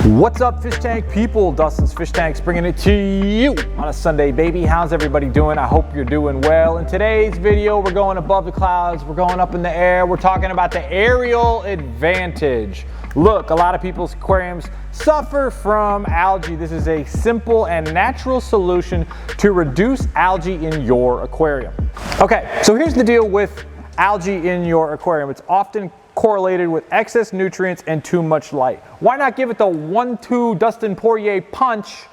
What's up, fish tank people? Dustin's Fish Tanks bringing it to you on a Sunday, baby. How's everybody doing? I hope you're doing well. In today's video, we're going above the clouds, we're going up in the air, we're talking about the aerial advantage. Look, a lot of people's aquariums suffer from algae. This is a simple and natural solution to reduce algae in your aquarium. Okay, so here's the deal with algae in your aquarium. It's often correlated with excess nutrients and too much light. Why not give it the 1-2 Dustin Poirier punch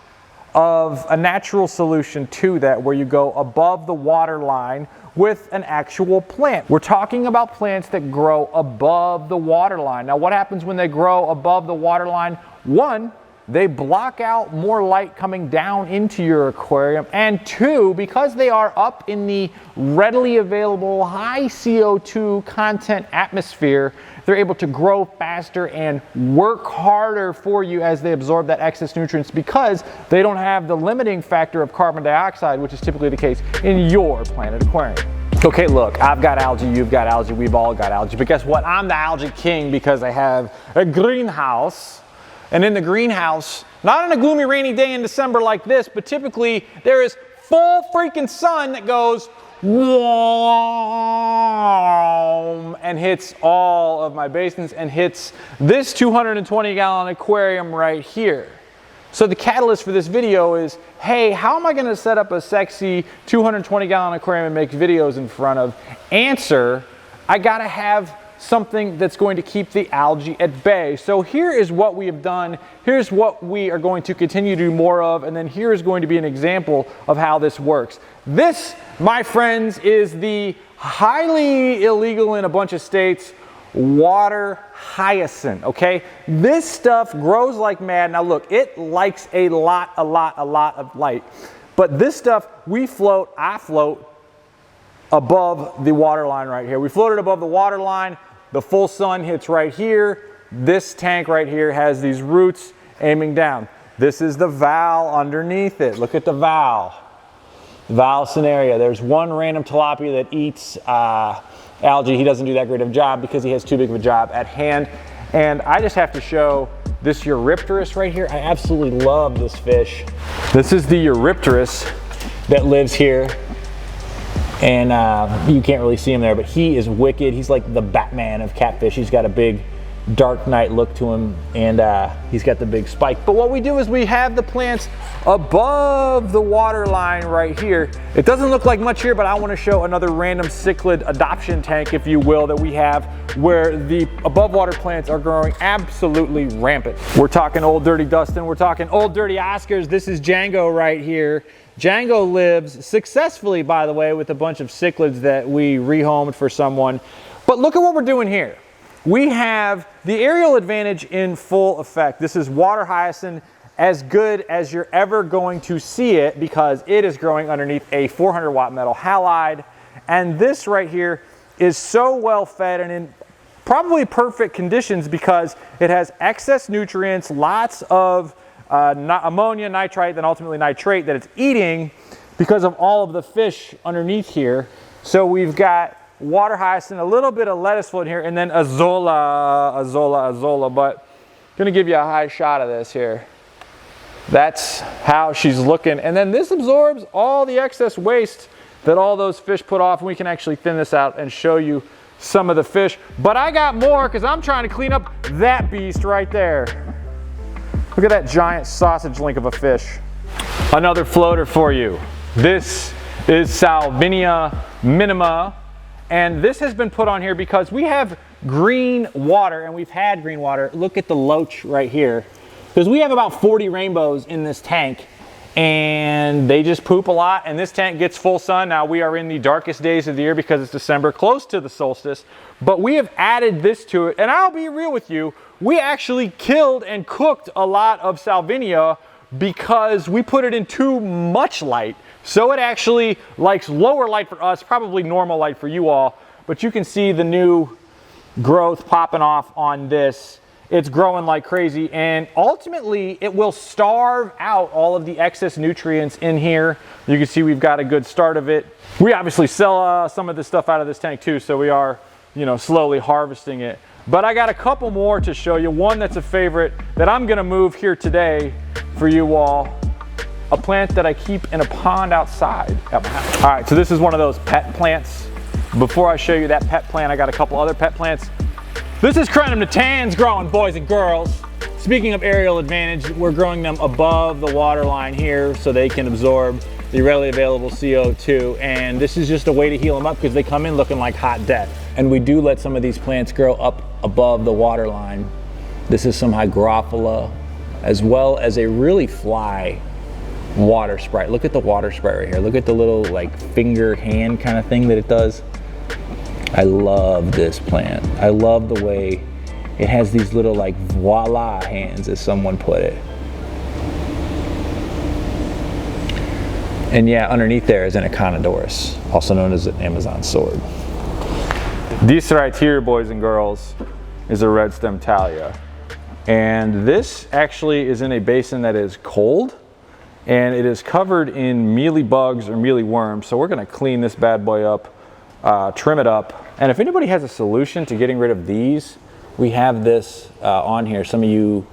of a natural solution to that, where you go above the water line with an actual plant? We're talking about plants that grow above the water line. Now, what happens when they grow above the water line? One, they block out more light coming down into your aquarium, and two, because they are up in the readily available high CO2 content atmosphere, they're able to grow faster and work harder for you as they absorb that excess nutrients, because they don't have the limiting factor of carbon dioxide, which is typically the case in your planted aquarium. Okay, look, I've got algae, you've got algae, we've all got algae, but guess what? I'm the algae king because I have a greenhouse. And in the greenhouse, not on a gloomy rainy day in December like this, but typically there is full freaking sun that goes whoom, and hits all of my basins and hits this 220-gallon aquarium right here. So the catalyst for this video is, hey, how am I going to set up a sexy 220-gallon aquarium and make videos in front of? Answer, I got to have something that's going to keep the algae at bay. So here is what we have done. Here's what we are going to continue to do more of. And then here is going to be an example of how this works. This, my friends, is the highly illegal in a bunch of states water hyacinth, okay? This stuff grows like mad. Now look, it likes a lot of light. But this stuff, I float above the water line right here. We floated above the water line. The full sun hits right here. This tank right here has these roots aiming down. This is the valve underneath it. Look at the valve scenario. There's one random tilapia that eats algae. He doesn't do that great of a job because he has too big of a job at hand. And I just have to show this Eurypterus right here. I absolutely love this fish. This is the Eurypterus that lives here. And you can't really see him there, but he is wicked. He's like the Batman of catfish. He's got a big Dark Knight look to him, and he's got the big spike. But what we do is we have the plants above the water line right here. It doesn't look like much here, but I want to show another random cichlid adoption tank, if you will, that we have, where the above water plants are growing absolutely rampant. We're talking old dirty Dustin. We're talking old dirty Oscars. This is Django right here. Django lives successfully, by the way, with a bunch of cichlids that we rehomed for someone. But look at what we're doing here. We have the aerial advantage in full effect. This is water hyacinth, as good as you're ever going to see it, because it is growing underneath a 400-watt metal halide. And this right here is so well fed and in probably perfect conditions because it has excess nutrients, lots of ammonia, nitrite, then ultimately nitrate that it's eating because of all of the fish underneath here. So we've got water hyacinth, a little bit of lettuce floating here, and then azolla, but I'm gonna give you a high shot of this here. That's how she's looking. And then this absorbs all the excess waste that all those fish put off, and we can actually thin this out and show you some of the fish. But I got more because I'm trying to clean up that beast right there. Look at that giant sausage link of a fish. Another floater for you. This is Salvinia minima, and this has been put on here because we have green water, and we've had green water. Look at the loach right here, because we have about 40 rainbows in this tank, and they just poop a lot, and this tank gets full sun. Now, we are in the darkest days of the year because it's December, close to the solstice, but we have added this to it, and I'll be real with you, we actually killed and cooked a lot of Salvinia because we put it in too much light. So it actually likes lower light for us, probably normal light for you all, but you can see the new growth popping off on this. It's growing like crazy, and ultimately it will starve out all of the excess nutrients in here. You can see we've got a good start of it. We obviously sell some of this stuff out of this tank too, so we are, slowly harvesting it. But I got a couple more to show you. One that's a favorite that I'm gonna move here today for you all. A plant that I keep in a pond outside at my house. All right, so this is one of those pet plants. Before I show you that pet plant, I got a couple other pet plants. This is Crenum natans growing, boys and girls. Speaking of aerial advantage, we're growing them above the water line here so they can absorb the readily available CO2. And this is just a way to heal them up because they come in looking like hot death. And we do let some of these plants grow up above the water line. This is some hygrophila, as well as a really fly water sprite. Look at the water sprite right here. Look at the little like finger hand kind of thing that it does. I love this plant. I love the way it has these little like voila hands, as someone put it. And yeah, underneath there is an Echinodoris, also known as an Amazon sword. This right here, boys and girls, is a red stem Thalia. And this actually is in a basin that is cold, and it is covered in mealy bugs or mealy worms. So we're gonna clean this bad boy up, trim it up. And if anybody has a solution to getting rid of these, we have this on here. Some of you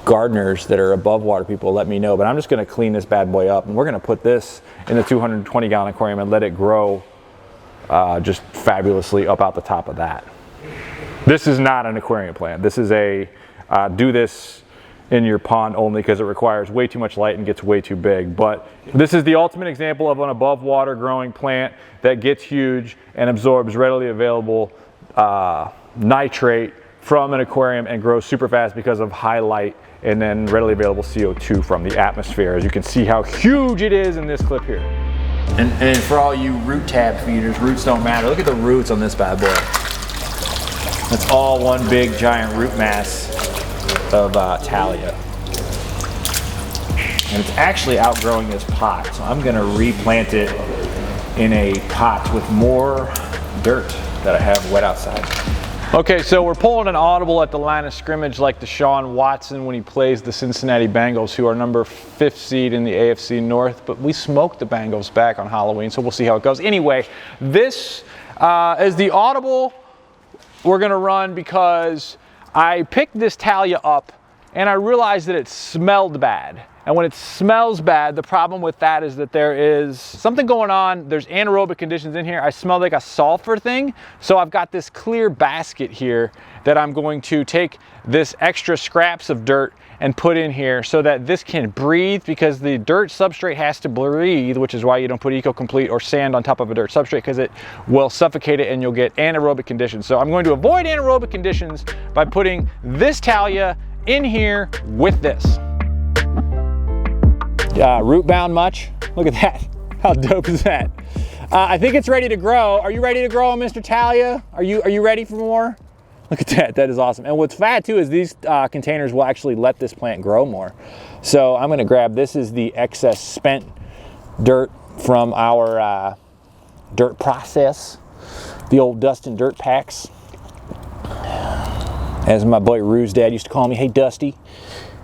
gardeners that are above water people, let me know. But I'm just gonna clean this bad boy up, and we're gonna put this in the 220 gallon aquarium and let it grow just fabulously up out the top of that. This is not an aquarium plant. This is a, do this in your pond only because it requires way too much light and gets way too big. But this is the ultimate example of an above water growing plant that gets huge and absorbs readily available nitrate from an aquarium and grows super fast because of high light and then readily available CO2 from the atmosphere. As you can see how huge it is in this clip here. And for all you root tab feeders, roots don't matter. Look at the roots on this bad boy. That's all one big giant root mass of Thalia. And it's actually outgrowing this pot, so I'm gonna replant it in a pot with more dirt that I have wet outside. Okay, so we're pulling an audible at the line of scrimmage like Deshaun Watson when he plays the Cincinnati Bengals, who are number 5th seed in the AFC North, but we smoked the Bengals back on Halloween, so we'll see how it goes. Anyway, this is the audible we're gonna run because I picked this Thalia up and I realized that it smelled bad. And when it smells bad, the problem with that is that there is something going on. There's anaerobic conditions in here. I smell like a sulfur thing. So I've got this clear basket here that I'm going to take this extra scraps of dirt and put in here so that this can breathe, because the dirt substrate has to breathe, which is why you don't put Eco-Complete or sand on top of a dirt substrate, because it will suffocate it and you'll get anaerobic conditions. So I'm going to avoid anaerobic conditions by putting this Thalia in here with this. Root bound much? Look at that. How dope is that? I think it's ready to grow. Are you ready to grow, Mr. Thalia? Are you ready for more? Look at that. That is awesome. And what's fat too is these containers will actually let this plant grow more. So I'm going to grab, this is the excess spent dirt from our dirt process, the old Dustin dirt packs. As my boy Rue's dad used to call me, hey Dusty.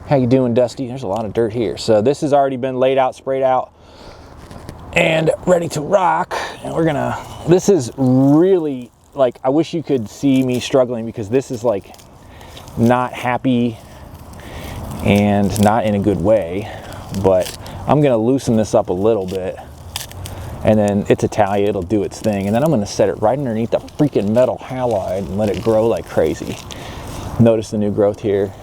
How you doing, Dusty? There's a lot of dirt here. So this has already been laid out, sprayed out, and ready to rock. And we're gonna, this is really, like, I wish you could see me struggling, because this is like not happy and not in a good way. But I'm gonna loosen this up a little bit, and then it's a Thalia, it'll do its thing. And then I'm gonna set it right underneath the freaking metal halide and let it grow like crazy. Notice the new growth here.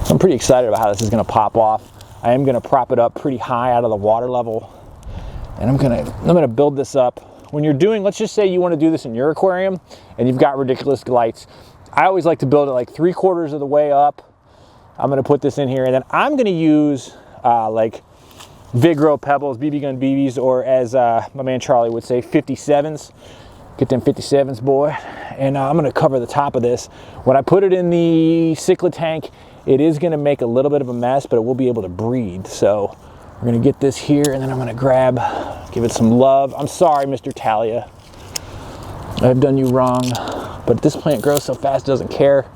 I'm pretty excited about how this is going to pop off. I am going to prop it up pretty high out of the water level, and I'm going to build this up. When you're doing, let's just say you want to do this in your aquarium and you've got ridiculous lights. I always like to build it like 3/4 of the way up. I'm going to put this in here, and then I'm going to use like Vigro pebbles, BB gun BBs, or as my man Charlie would say, 57s. Get them 57s, boy. And I'm going to cover the top of this. When I put it in the cichlid tank, it is going to make a little bit of a mess, but it will be able to breathe. So we're going to get this here, and then I'm going to give it some love. I'm sorry, Mr. Thalia. I've done you wrong, but this plant grows so fast it doesn't care.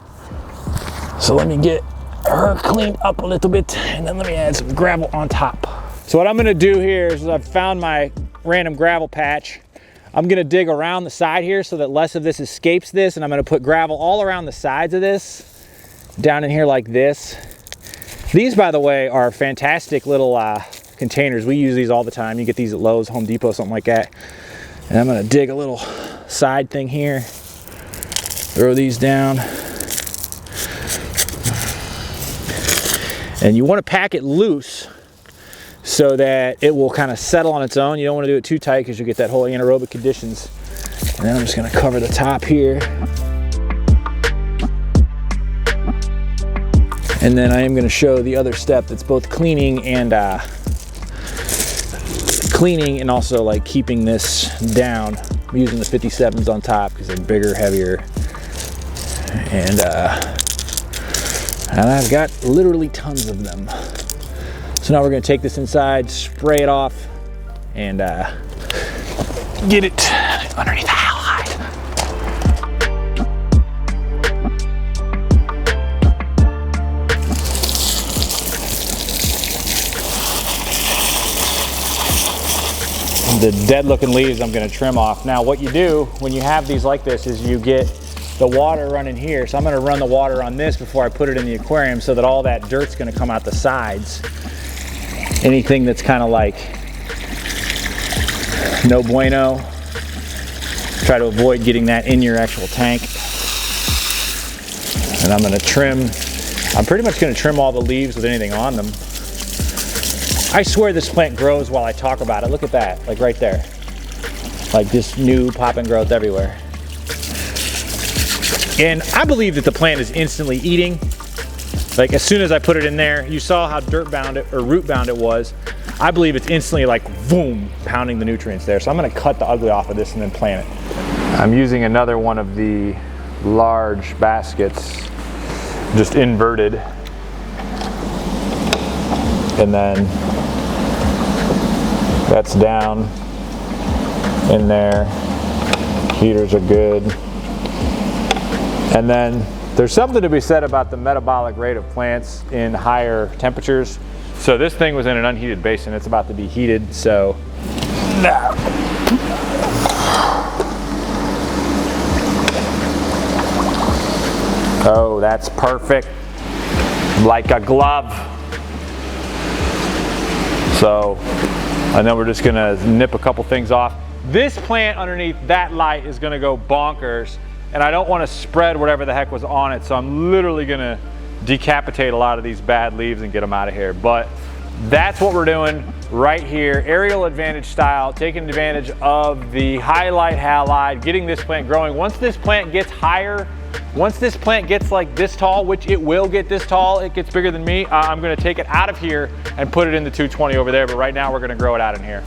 So let me get her cleaned up a little bit, and then let me add some gravel on top. So what I'm going to do here is I've found my random gravel patch. I'm gonna dig around the side here so that less of this escapes this, and I'm gonna put gravel all around the sides of this, down in here like this. These, by the way, are fantastic little containers. We use these all the time. You get these at Lowe's, Home Depot, something like that. And I'm gonna dig a little side thing here, throw these down. And you wanna pack it loose so that it will kind of settle on its own. You don't wanna do it too tight because you get that whole anaerobic conditions. And then I'm just gonna cover the top here. And then I am gonna show the other step that's both cleaning and also like keeping this down. I'm using the 57s on top because they're bigger, heavier. And I've got literally tons of them. So now we're gonna take this inside, spray it off, and get it underneath the halide. The dead looking leaves I'm gonna trim off. Now what you do when you have these like this is you get the water running here. So I'm gonna run the water on this before I put it in the aquarium so that all that dirt's gonna come out the sides. Anything that's kind of like no bueno, try to avoid getting that in your actual tank. And I'm gonna trim, I'm pretty much gonna trim all the leaves with anything on them. I swear this plant grows while I talk about it. Look at that, like right there. Like this new popping growth everywhere. And I believe that the plant is instantly eating. Like as soon as I put it in there, you saw how dirt bound it or root bound it was. I believe it's instantly like boom, pounding the nutrients there. So I'm gonna cut the ugly off of this and then plant it. I'm using another one of the large baskets, just inverted. And then that's down in there. Heaters are good. And then there's something to be said about the metabolic rate of plants in higher temperatures. So this thing was in an unheated basin. It's about to be heated, so. Oh, that's perfect. Like a glove. So, and then we're just gonna nip a couple things off. This plant underneath that light is gonna go bonkers, and I don't wanna spread whatever the heck was on it, so I'm literally gonna decapitate a lot of these bad leaves and get them out of here. But that's what we're doing right here, aerial advantage style, taking advantage of the highlight halide, getting this plant growing. Once this plant gets higher, once this plant gets like this tall, which it will get this tall, it gets bigger than me, I'm gonna take it out of here and put it in the 220 over there, but right now we're gonna grow it out in here.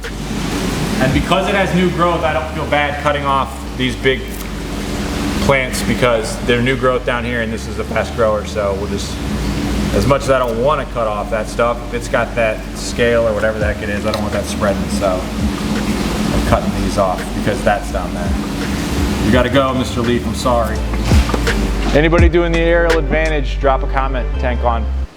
And because it has new growth, I don't feel bad cutting off these big plants because they're new growth down here and this is the best grower, so we'll just, as much as I don't want to cut off that stuff, if it's got that scale or whatever the heck it is, I don't want that spreading, so I'm cutting these off because that's down there. You gotta go, Mr. Leaf, I'm sorry. Anybody doing the aerial advantage, drop a comment, tank on.